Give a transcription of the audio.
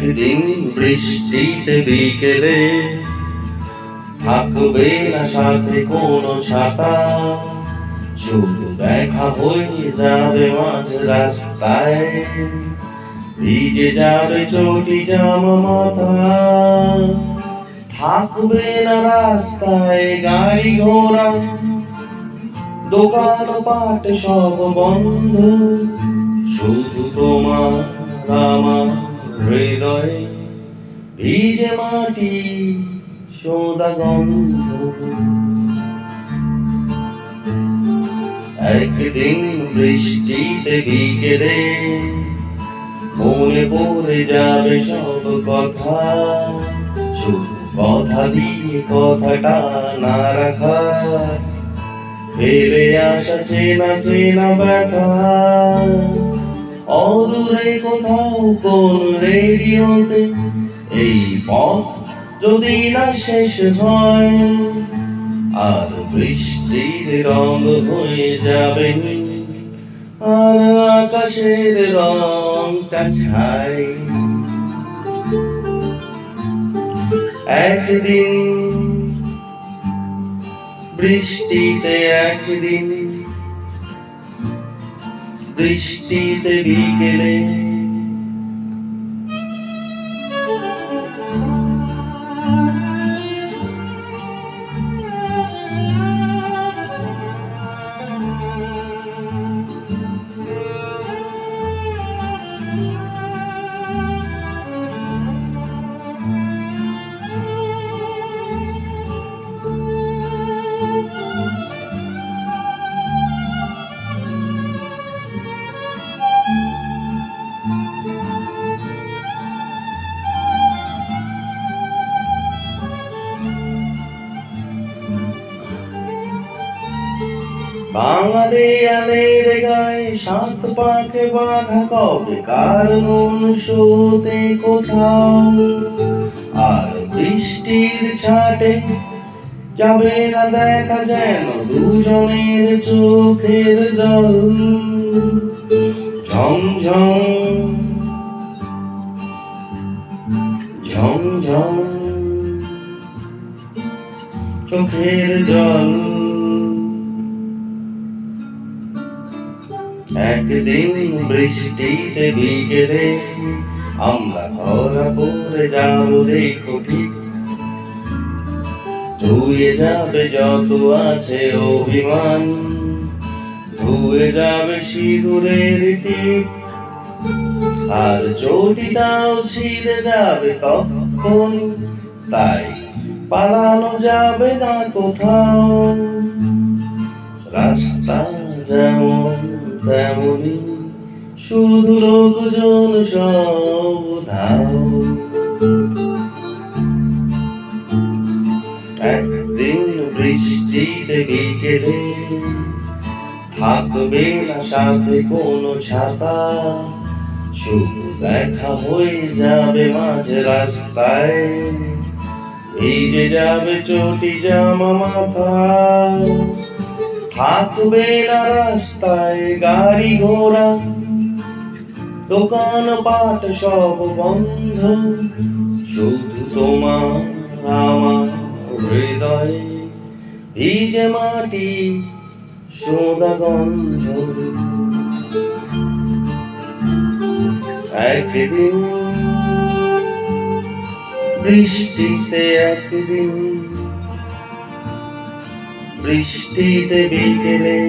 একদিন বৃষ্টিতে বিকেলে থাকবে না সাথে কোনো ছাতা, শুধু দেখা হয়ে যাবে মাঝ রাস্তায়, ভিজে যাবে চটি জামা মাথা। থাকবে না রাস্তায় গাড়ি ঘোড়া, দোকান পাট সব বন্ধ, শুধু তোমার আমার হৃদয়ে ভিজে মাটি সোদা গন্ধ। একদিন বৃষ্টিতে বিকেলে মনে পড়ে যাবে সব কথা, শুধু কথা দিয়ে কথাটা না রাখা, ফেলে আসা চেনা চেনা ব্যথা। অদূরে কোথাও কোন রেডিওতে এই পথ যদি না শেষ হয়, আর বৃষ্টির রঙ হয়ে যাবে নীল, আর আকাশের রংটা ছাই। একদিন বৃষ্টিতে, একদিন বৃষ্টিতে বিকেলে ভাঙা দেয়ালের গায়ে সাত পাকে বাঁধা কবে কার মন শোতে কোথাও, আর বৃষ্টির ছাটে যাবে না দেখা যেন দুজনের চোখের জল। ঝমঝম ঝমঝম চোখের জল। একদিন বৃষ্টিতে বিকেলে আমরা ধরা পড়ে যাবো দেখো ঠিক, ধুয়ে যাবে যত আছে অভিমান, ধুয়ে যাবে সিঁদুরের টিপ, আর চটিটাও ছিঁড়ে যাবে তখন, তাই পালানো যাবে না কোথাও। রাস্তা যেমন তেমনি শুধু লোকজন সব ধাও। একদিন বৃষ্টিতে বিকেলে থাকবে না সাথে কোনো ছাতা, শুধু দেখা হয়ে যাবে মাঝ রাস্তায়, ভিজে যাবে চটি জামা মাথা। থাকবে না রাস্তায় গাড়ি ঘোড়া, দোকান পাট সব বন্ধ, শুধু তোমার আমার হৃদয়ে ভিজে মাটি সোদা গন্ধ। একদিন বৃষ্টিতে, একদিন বৃষ্টিতে বিকেলে